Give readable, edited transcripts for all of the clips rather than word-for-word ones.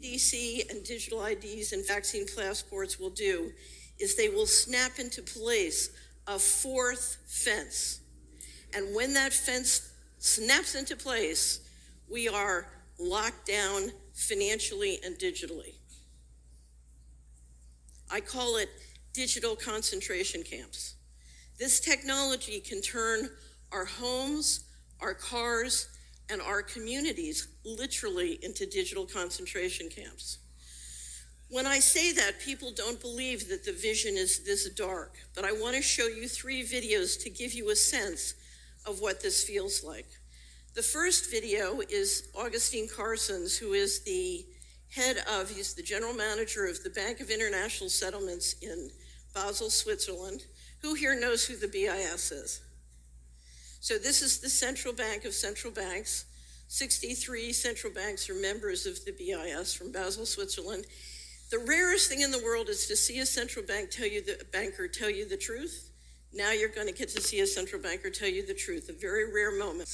DC and digital IDs and vaccine passports will do is they will snap into place a fourth fence. And when that fence snaps into place, we are locked down financially and digitally. I call it digital concentration camps. This technology can turn our homes, our cars, and our communities literally into digital concentration camps. When I say that, people don't believe that the vision is this dark, but I want to show you 3 videos to give you a sense of what this feels like. The first video is Augustine Carson's, who is he's the general manager of the Bank of International Settlements in Basel, Switzerland. Who here knows who the BIS is? So this is the central bank of central banks. 63 central banks are members of the BIS from Basel, Switzerland. The rarest thing in the world is to see a central banker tell you the truth. Now you're going to get to see a central banker tell you the truth, a very rare moment.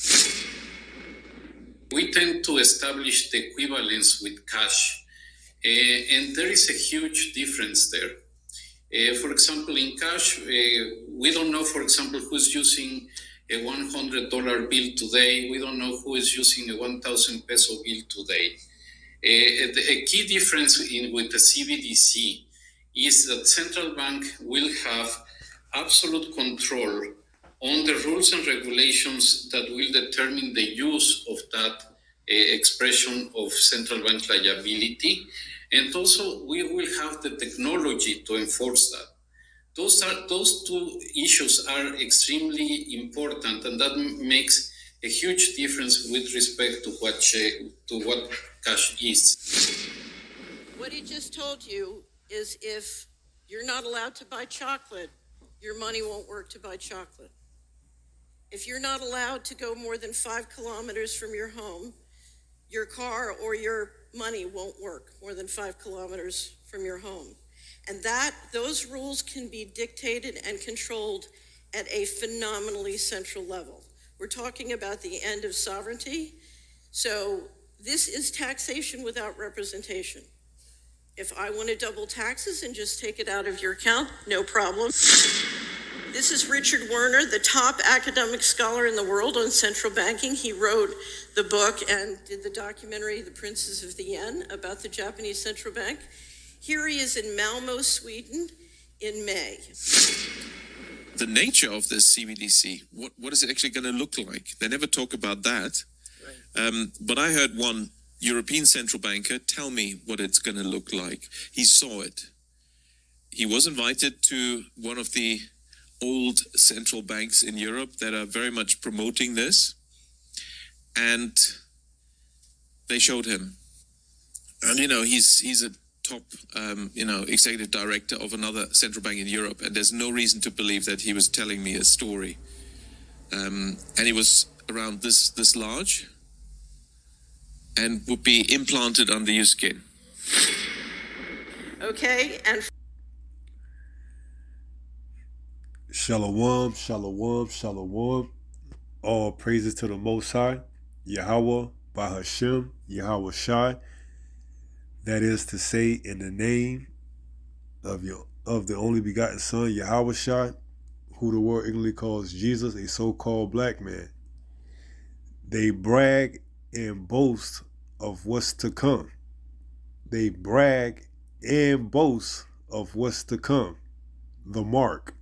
We tend to establish the equivalence with cash, and there is a huge difference there. For example, in cash, we don't know, for example, who's using a $100 bill today. We don't know who is using a 1,000 peso bill today. A key difference with the CBDC is that central bank will have absolute control on the rules and regulations that will determine the use of that expression of central bank liability. And also we will have the technology to enforce that. Those 2 issues are extremely important, and that makes a huge difference with respect to what cash is. What he just told you is if you're not allowed to buy chocolate, your money won't work to buy chocolate. If you're not allowed to go more than 5 kilometers from your home, your car or your money won't work more than 5 kilometers from your home. And those rules can be dictated and controlled at a phenomenally central level. We're talking about the end of sovereignty. So this is taxation without representation. If I want to double taxes and just take it out of your account, no problem. This is Richard Werner, the top academic scholar in the world on central banking. He wrote the book and did the documentary, The Princes of the Yen, about the Japanese central bank. Here he is in Malmo, Sweden, in May. The nature of this CBDC, what is it actually going to look like? They never talk about that. Right. But I heard one European central banker tell me what it's going to look like. He saw it. He was invited to one of the old central banks in Europe that are very much promoting this. And they showed him. And, he's a top, executive director of another central bank in Europe, and there's no reason to believe that he was telling me a story. And he was around this large and would be implanted under your skin. Okay, and Shalom, shalom, shalom. All praises to the Most High, Yahweh, Bahashem, Yahweh Shai. That is to say, in the name of the only begotten Son, Yahweh Shai, who the world ignorantly calls Jesus, a so-called black man. They brag and boast of what's to come. They brag and boast of what's to come. The mark.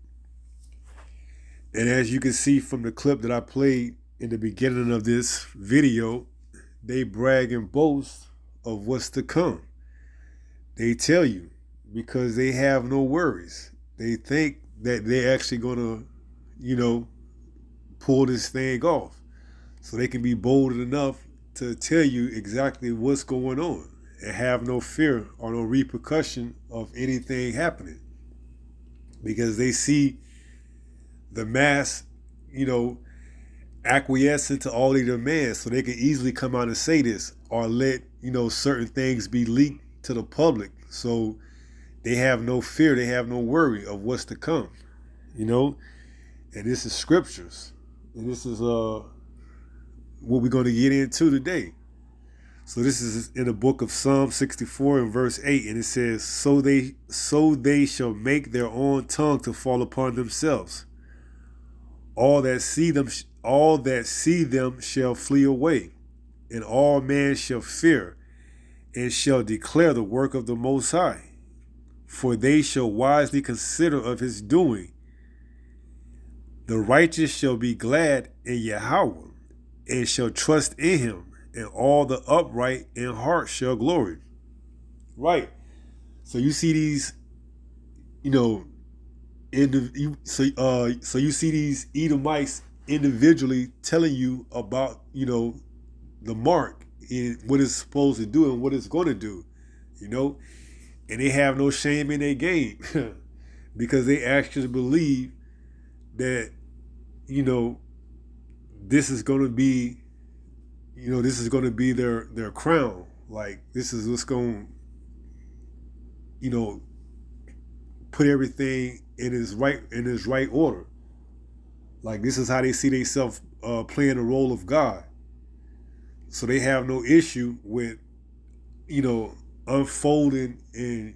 And as you can see from the clip that I played in the beginning of this video, they brag and boast of what's to come. They tell you because they have no worries. They think that they're actually going to, pull this thing off. So they can be bold enough to tell you exactly what's going on and have no fear or no repercussion of anything happening. Because they see the mass, acquiescing to all their demands, so they can easily come out and say this or let, certain things be leaked to the public. So they have no fear, they have no worry of what's to come, And this is scriptures. And this is what we're going to get into today. So this is in the book of Psalm 64 and verse 8, and it says, so they shall make their own tongue to fall upon themselves. All that see them shall flee away, and all men shall fear, and shall declare the work of the Most High. For they shall wisely consider of his doing. The righteous shall be glad in Yahweh, and shall trust in him, and all the upright in heart shall glory. Right. So you see these, so you see these Edomites individually telling you about, the mark and what it's supposed to do and what it's going to do, and they have no shame in their game because they actually believe that, this is going to be, their crown. Like, this is what's going to, put everything in its right order. Like, this is how they see themselves playing the role of God. So they have no issue with, unfolding and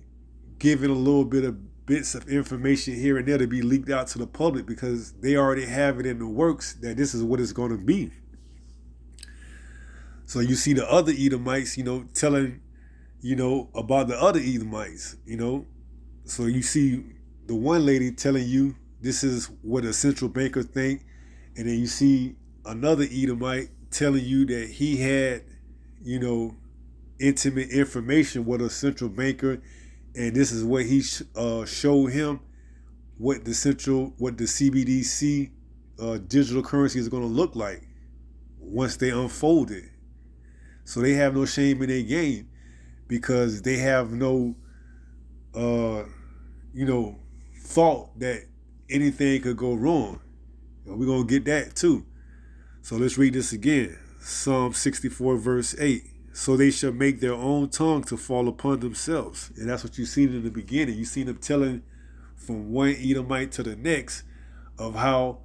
giving a little bit of bits of information here and there to be leaked out to the public, because they already have it in the works that this is what it's going to be. So you see the other Edomites, telling, about the other Edomites, So you see the one lady telling you this is what a central banker think, and then you see another Edomite telling you that he had, intimate information with a central banker, and this is what he showed him what the CBDC digital currency is going to look like once they unfold it. So they have no shame in their game, because they have no, thought that anything could go wrong. We're going to get that too. So let's read this again. Psalm 64 verse 8. So they shall make their own tongue to fall upon themselves. And that's what you seen in the beginning. You seen them telling from one Edomite to the next of how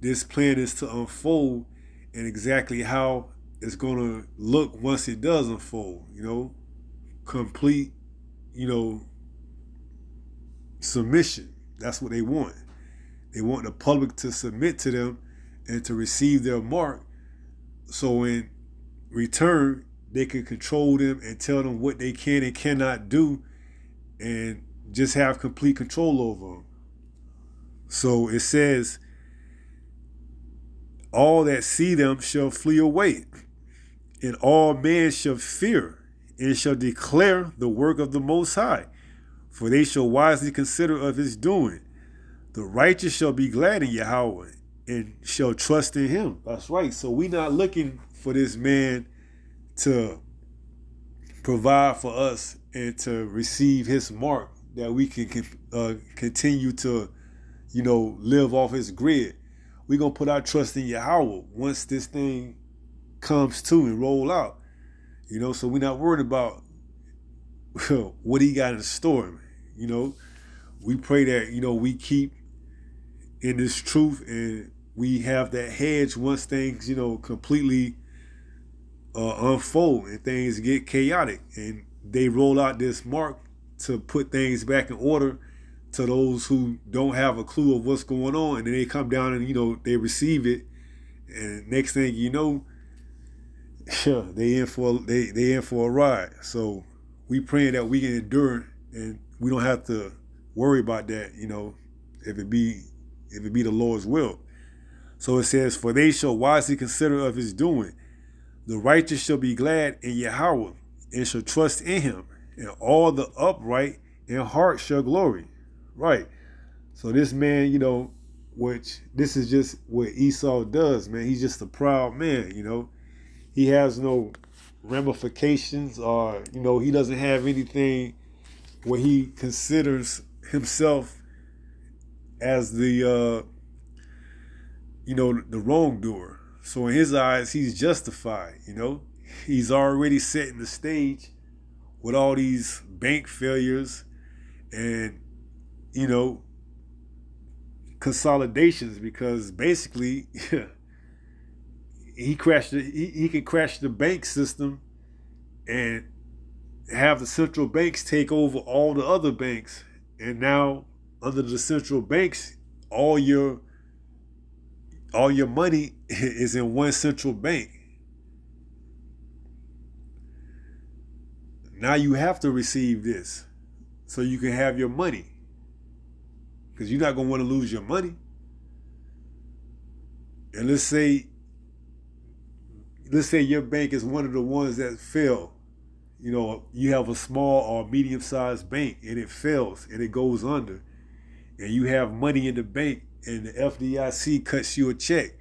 this plan is to unfold and exactly how it's going to look once it does unfold. Complete, submission. That's what they want. They want the public to submit to them and to receive their mark. So in return, they can control them and tell them what they can and cannot do, and just have complete control over them. So it says, all that see them shall flee away, and all men shall fear, and shall declare the work of the Most High. For they shall wisely consider of his doing. The righteous shall be glad in Yahweh, and shall trust in him. That's right. So we're not looking for this man to provide for us and to receive his mark that we can continue to, live off his grid. We're going to put our trust in Yahweh once this thing comes to and roll out. So we're not worried about what he got in store. We pray that, we keep in this truth, and we have that hedge once things, completely unfold and things get chaotic, and they roll out this mark to put things back in order to those who don't have a clue of what's going on, and then they come down and they receive it, and next thing you know, they in for a ride. So we praying that we can endure, and we don't have to worry about that, if it be the Lord's will. So it says, for they shall wisely consider of his doing. The righteous shall be glad in Yahweh, and shall trust in him, and all the upright in heart shall glory. Right. So this man, which this is just what Esau does, man. He's just a proud man, He has no ramifications, or, he doesn't have anything where he considers himself as the, the wrongdoer. So in his eyes, he's justified, He's already setting the stage with all these bank failures and, consolidations, because basically he can crash the bank system and have the central banks take over all the other banks. And now under the central banks, all your money is in one central bank. Now you have to receive this so you can have your money, because you're not going to want to lose your money. And let's say your bank is one of the ones that fail. You know, you have a small or medium-sized bank and it fails and it goes under, and you have money in the bank and the FDIC cuts you a check.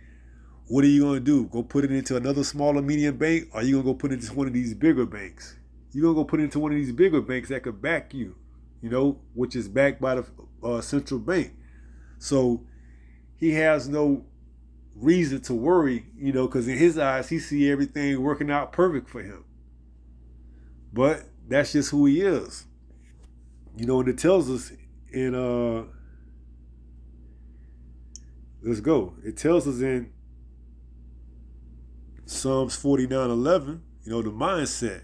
What are you going to do? Go put it into another small or medium bank, or are you going to go put it into one of these bigger banks? You're going to go put it into one of these bigger banks that could back you, you know, which is backed by the central bank. So he has no reason to worry, you know, because in his eyes, he see everything working out perfect for him. But that's just who he is. You know, and it tells us in, let's go. It tells us in Psalms 49:11, you know, the mindset.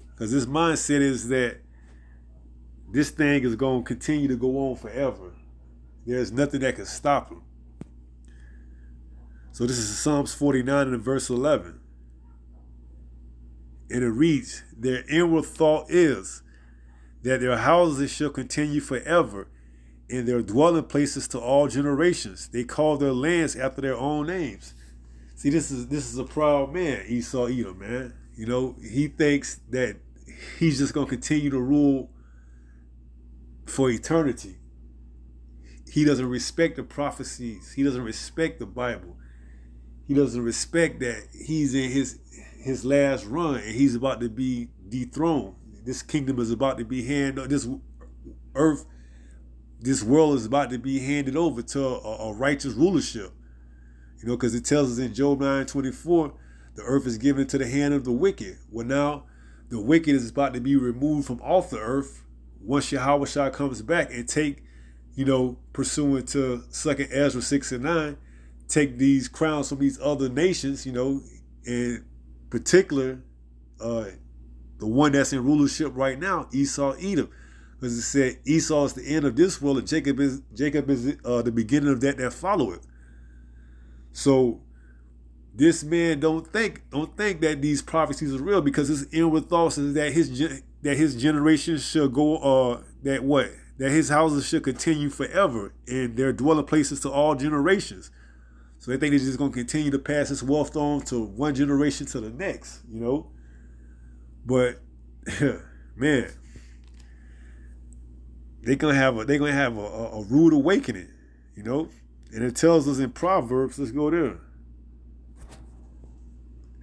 Because this mindset is that this thing is going to continue to go on forever. There's nothing that can stop him. So this is Psalms 49 and verse 11. And it reads, their inward thought is that their houses shall continue forever, and their dwelling places to all generations. They call their lands after their own names. See, this is a proud man, Esau Edom, man. You know, he thinks that he's just going to continue to rule for eternity. He doesn't respect the prophecies. He doesn't respect the Bible. He doesn't respect that he's in his last run and he's about to be dethroned. This kingdom is about to be handed, this world is about to be handed over to a righteous rulership. You know, because it tells us in Job 9:24, the earth is given to the hand of the wicked. Well, now the wicked is about to be removed from off the earth once Yahweh comes back and take, you know, pursuant to 2 Ezra 6:9, take these crowns from these other nations, you know, in particular, the one that's in rulership right now, Esau Edom. Because it said Esau is the end of this world and Jacob is the beginning of that followeth. So this man don't think that these prophecies are real, because his inward thoughts is that his generation shall go that his houses should continue forever and their dwelling places to all generations. So they think they're just going to continue to pass this wealth on to one generation to the next, you know. But man, they're gonna have a rude awakening, you know. And it tells us in Proverbs, let's go there,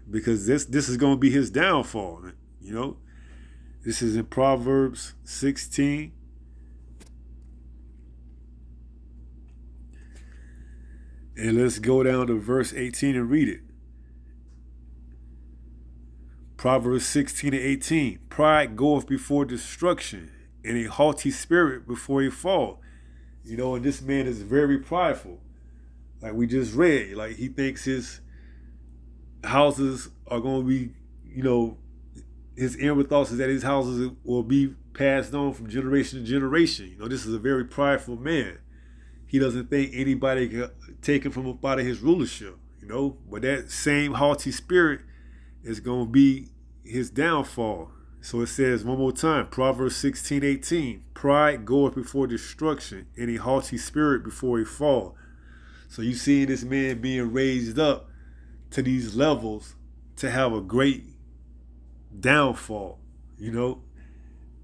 because this is going to be his downfall, you know. This is in Proverbs 16. And let's go down to verse 18 and read it. Proverbs 16:18. Pride goeth before destruction, and a haughty spirit before a fall. You know, and this man is very prideful. Like we just read, like he thinks his houses are going to be, you know, his inward thoughts is that his houses will be passed on from generation to generation. You know, this is a very prideful man. He doesn't think anybody can take him from up out of his rulership, you know. But that same haughty spirit is going to be his downfall. So it says one more time, Proverbs 16:18. Pride goeth before destruction, and a haughty spirit before a fall. So you see this man being raised up to these levels to have a great downfall, you know.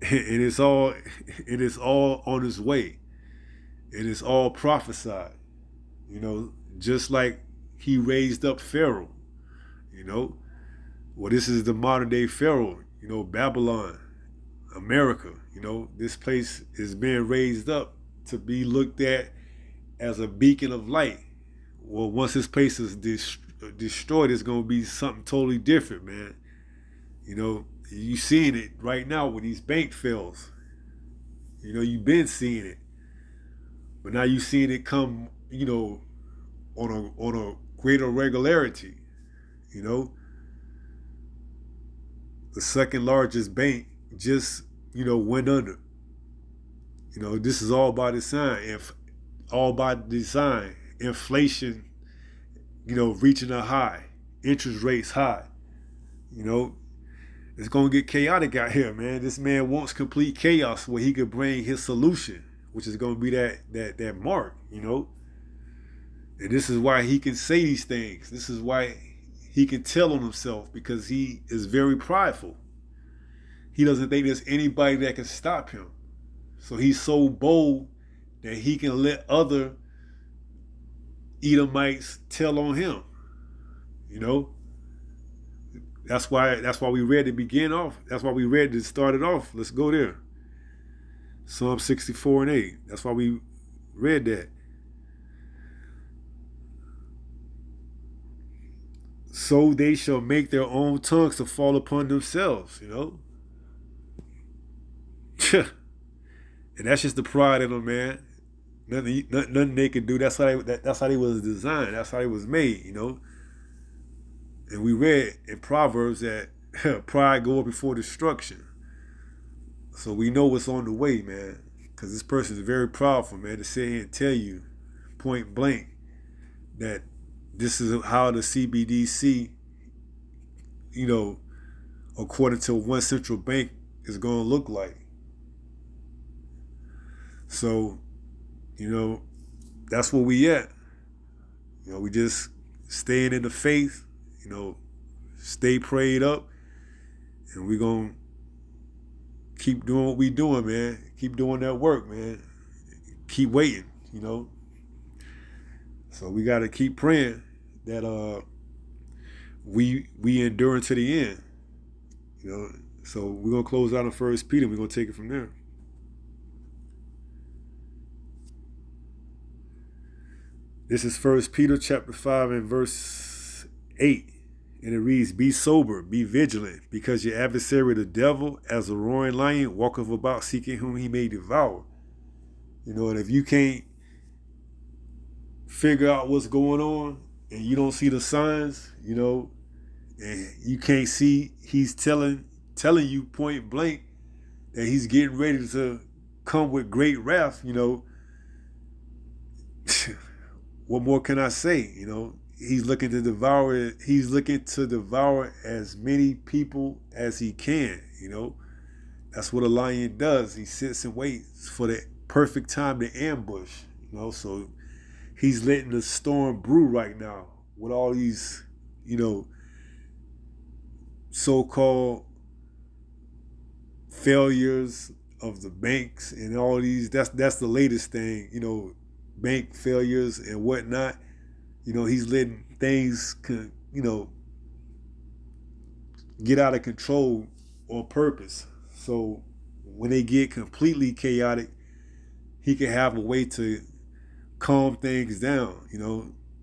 And it's all on his way. And it's all prophesied, you know, just like he raised up Pharaoh, you know. Well, this is the modern day Pharaoh, you know, Babylon, America, you know. This place is being raised up to be looked at as a beacon of light. Well, once this place is destroyed, it's going to be something totally different, man. You know, you seeing it right now with these bank fails. You know, you've been seeing it. But now you seeing it come, you know, on a greater regularity, you know. the second largest bank just, went under. This is all by design. All by design. Inflation, reaching a high. Interest rates high. It's going to get chaotic out here, man. This man wants complete chaos where he could bring his solution, which is going to be that mark, And this is why he can say these things. This is why he can tell on himself, because he is very prideful. He doesn't think there's anybody that can stop him. So he's so bold that he can let other Edomites tell on him. That's why we read to begin off. That's why we read to start it off. Let's go there. Psalm 64 and 8. That's why we read that. So they shall make their own tongues to fall upon themselves, And that's just the pride in them, man. Nothing they can do. That's how they was designed. That's how they was made, And we read in Proverbs that pride goeth before destruction. So we know what's on the way, man. Because this person is very powerful, man, to sit here and tell you point blank that this is how the CBDC, according to one central bank, is going to look like. So, that's where we at. We just staying in the faith, stay prayed up, and we're going to keep doing what we doing, man. Keep doing that work, man. Keep waiting, So we got to keep praying that we endure to the end, So we're going to close out on 1 Peter. We're going to take it from there. This is 1 Peter chapter 5 and verse 8. And it reads, be sober, be vigilant, because your adversary the devil, as a roaring lion, walketh about seeking whom he may devour. And if you can't figure out what's going on and you don't see the signs, and you can't see, he's telling you point blank that he's getting ready to come with great wrath, what more can I say? He's looking to devour. He's looking to devour as many people as he can. That's what a lion does. He sits and waits for the perfect time to ambush. So he's letting the storm brew right now with all these, so-called failures of the banks and all these. That's the latest thing. Bank failures and whatnot. He's letting things, get out of control on purpose. So when they get completely chaotic, he can have a way to calm things down,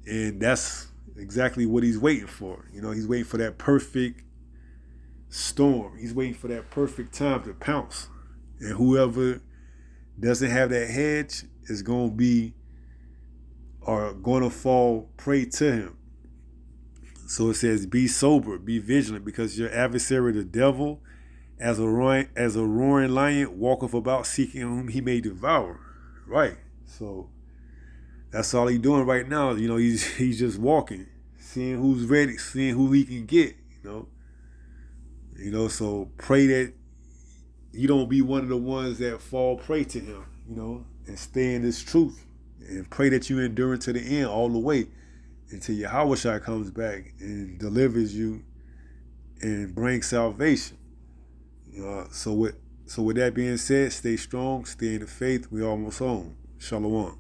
and that's exactly what he's waiting for. He's waiting for that perfect storm. He's waiting for that perfect time to pounce. And whoever doesn't have that hedge is going to fall prey to him. So it says, be sober, be vigilant, because your adversary the devil, as a roaring lion, walketh about seeking whom he may devour. Right. So that's all he's doing right now. He's just walking, seeing who's ready, seeing who he can get. So pray that you don't be one of the ones that fall prey to him. And stay in this truth. And pray that you endure to the end, all the way, until Yahweh comes back and delivers you and brings salvation. So with that being said, stay strong, stay in the faith. We almost home. Shalom.